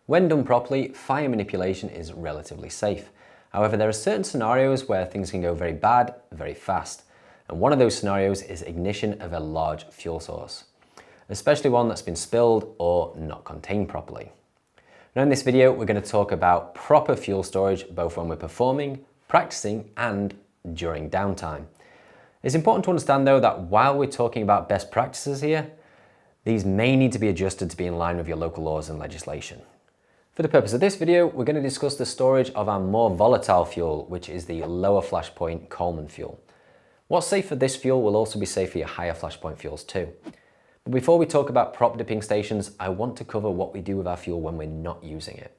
When done properly, fire manipulation is relatively safe. However, there are certain scenarios where things can go very bad, very fast. And one of those scenarios is ignition of a large fuel source, especially one that's been spilled or not contained properly. Now in this video, we're going to talk about proper fuel storage, both when we're performing, practicing, and during downtime. It's important to understand though that while we're talking about best practices here, these may need to be adjusted to be in line with your local laws and legislation. For the purpose of this video, we're going to discuss the storage of our more volatile fuel, which is the lower flash point Coleman fuel. What's safe for this fuel will also be safe for your higher flash point fuels too. But before we talk about prop dipping stations, I want to cover what we do with our fuel when we're not using it.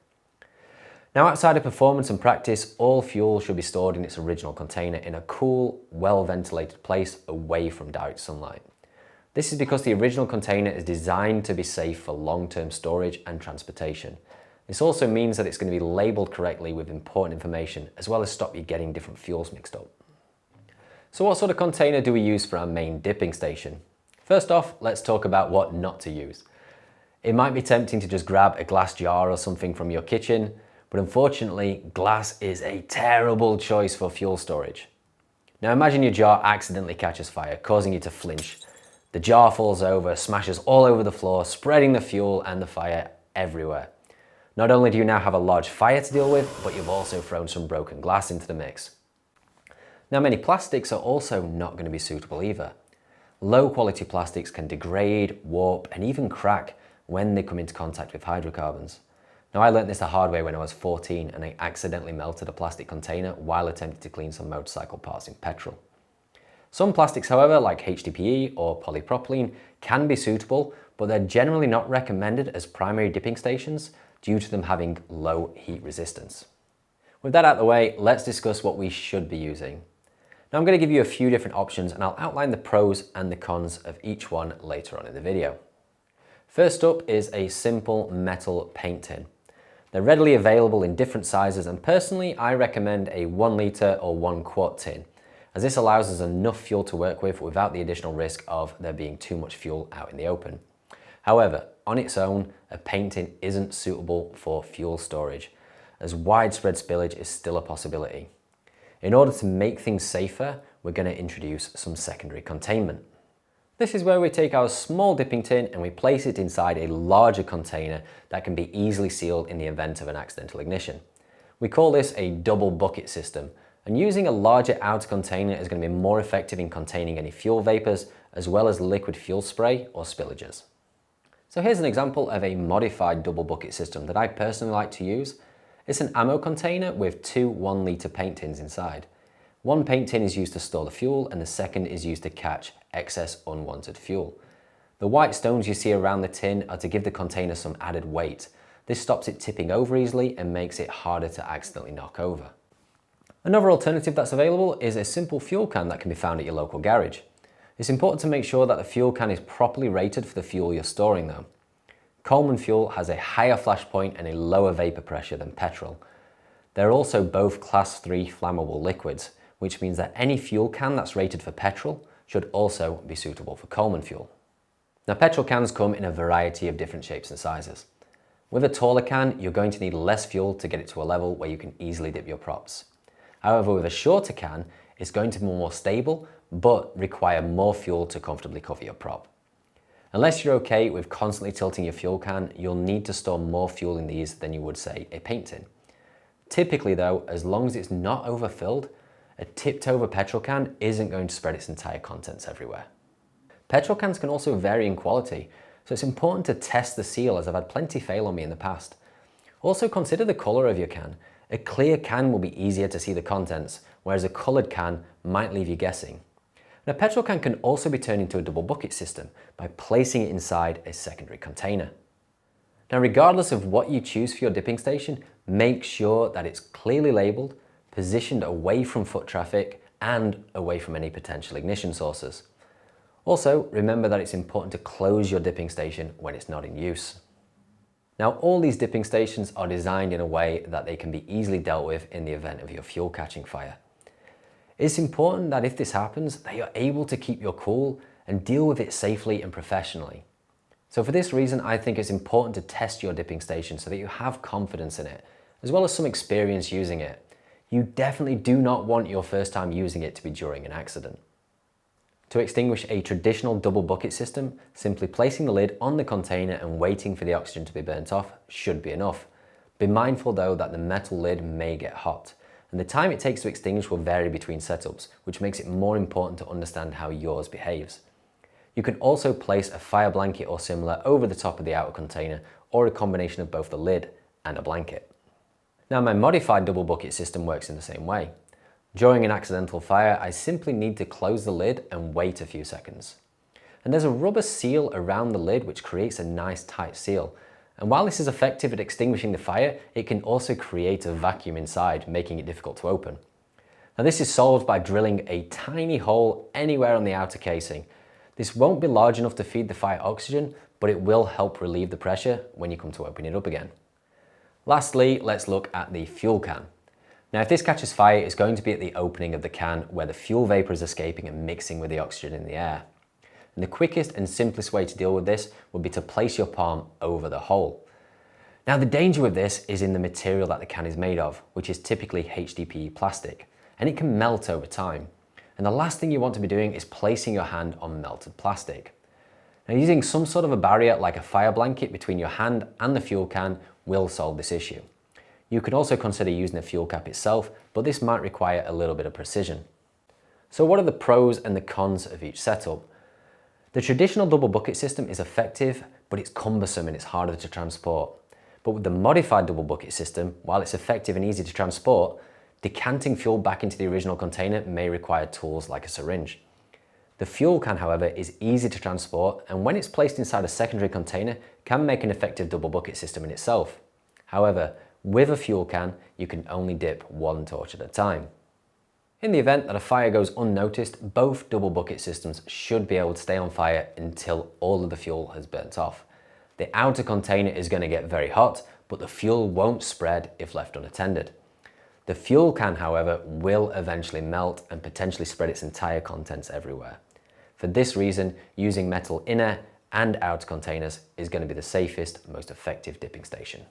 Now, outside of performance and practice, all fuel should be stored in its original container in a cool, well-ventilated place away from direct sunlight. This is because the original container is designed to be safe for long-term storage and transportation. This also means that it's going to be labeled correctly with important information, as well as stop you getting different fuels mixed up. So what sort of container do we use for our main dipping station? First off, let's talk about what not to use. It might be tempting to just grab a glass jar or something from your kitchen, but unfortunately, glass is a terrible choice for fuel storage. Now imagine your jar accidentally catches fire, causing you to flinch. The jar falls over, smashes all over the floor, spreading the fuel and the fire everywhere. Not only do you now have a large fire to deal with, but you've also thrown some broken glass into the mix. Now many plastics are also not going to be suitable either. Low quality plastics can degrade, warp, and even crack when they come into contact with hydrocarbons. Now I learnt this the hard way when I was 14 and I accidentally melted a plastic container while attempting to clean some motorcycle parts in petrol. Some plastics, however, like HDPE or polypropylene, can be suitable, but they're generally not recommended as primary dipping stations due to them having low heat resistance. With that out of the way, let's discuss what we should be using. Now I'm going to give you a few different options and I'll outline the pros and the cons of each one later on in the video. First up is a simple metal paint tin. They're readily available in different sizes, and personally I recommend a 1 litre or 1 quart tin, as this allows us enough fuel to work with without the additional risk of there being too much fuel out in the open. However, on its own, a paint tin isn't suitable for fuel storage, as widespread spillage is still a possibility. In order to make things safer, we're going to introduce some secondary containment. This is where we take our small dipping tin and we place it inside a larger container that can be easily sealed in the event of an accidental ignition. We call this a double bucket system, and using a larger outer container is going to be more effective in containing any fuel vapors as well as liquid fuel spray or spillages. So here's an example of a modified double bucket system that I personally like to use. It's an ammo container with 2 1 litre paint tins inside. One paint tin is used to store the fuel and the second is used to catch excess unwanted fuel. The white stones you see around the tin are to give the container some added weight. This stops it tipping over easily and makes it harder to accidentally knock over. Another alternative that's available is a simple fuel can that can be found at your local garage. It's important to make sure that the fuel can is properly rated for the fuel you're storing though. Coleman Fuel has a higher flash point and a lower vapor pressure than petrol. They're also both class 3 flammable liquids, which means that any fuel can that's rated for petrol should also be suitable for Coleman Fuel. Now petrol cans come in a variety of different shapes and sizes. With a taller can, you're going to need less fuel to get it to a level where you can easily dip your props. However, with a shorter can, it's going to be more stable, but require more fuel to comfortably cover your prop. Unless you're okay with constantly tilting your fuel can, you'll need to store more fuel in these than you would, say, a paint tin. Typically though, as long as it's not overfilled, a tipped over petrol can isn't going to spread its entire contents everywhere. Petrol cans can also vary in quality, so it's important to test the seal, as I've had plenty fail on me in the past. Also consider the colour of your can. A clear can will be easier to see the contents, whereas a coloured can might leave you guessing. Now, a petrol can can also be turned into a double bucket system by placing it inside a secondary container. Now, regardless of what you choose for your dipping station, make sure that it's clearly labelled, positioned away from foot traffic and away from any potential ignition sources. Also, remember that it's important to close your dipping station when it's not in use. Now, all these dipping stations are designed in a way that they can be easily dealt with in the event of your fuel catching fire. It's important that if this happens, that you're able to keep your cool and deal with it safely and professionally. So for this reason, I think it's important to test your dipping station so that you have confidence in it, as well as some experience using it. You definitely do not want your first time using it to be during an accident. To extinguish a traditional double bucket system, simply placing the lid on the container and waiting for the oxygen to be burnt off should be enough. Be mindful though that the metal lid may get hot, and the time it takes to extinguish will vary between setups, which makes it more important to understand how yours behaves. You can also place a fire blanket or similar over the top of the outer container, or a combination of both the lid and a blanket. Now my modified double bucket system works in the same way. During an accidental fire, I simply need to close the lid and wait a few seconds. And there's a rubber seal around the lid which creates a nice tight seal. And while this is effective at extinguishing the fire, it can also create a vacuum inside, making it difficult to open. Now this is solved by drilling a tiny hole anywhere on the outer casing. This won't be large enough to feed the fire oxygen, but it will help relieve the pressure when you come to open it up again. Lastly, let's look at the fuel can. Now if this catches fire, it's going to be at the opening of the can where the fuel vapor is escaping and mixing with the oxygen in the air. And the quickest and simplest way to deal with this would be to place your palm over the hole. Now the danger with this is in the material that the can is made of, which is typically HDPE plastic, and it can melt over time. And the last thing you want to be doing is placing your hand on melted plastic. Now using some sort of a barrier like a fire blanket between your hand and the fuel can will solve this issue. You could also consider using a fuel cap itself, but this might require a little bit of precision. So what are the pros and the cons of each setup? The traditional double bucket system is effective, but it's cumbersome and it's harder to transport. But with the modified double bucket system, while it's effective and easy to transport, decanting fuel back into the original container may require tools like a syringe. The fuel can, however, is easy to transport, and when it's placed inside a secondary container, can make an effective double bucket system in itself. However, with a fuel can, you can only dip one torch at a time. In the event that a fire goes unnoticed, both double bucket systems should be able to stay on fire until all of the fuel has burnt off. The outer container is going to get very hot, but the fuel won't spread if left unattended. The fuel can, however, will eventually melt and potentially spread its entire contents everywhere. For this reason, using metal inner and outer containers is going to be the safest, most effective dipping station.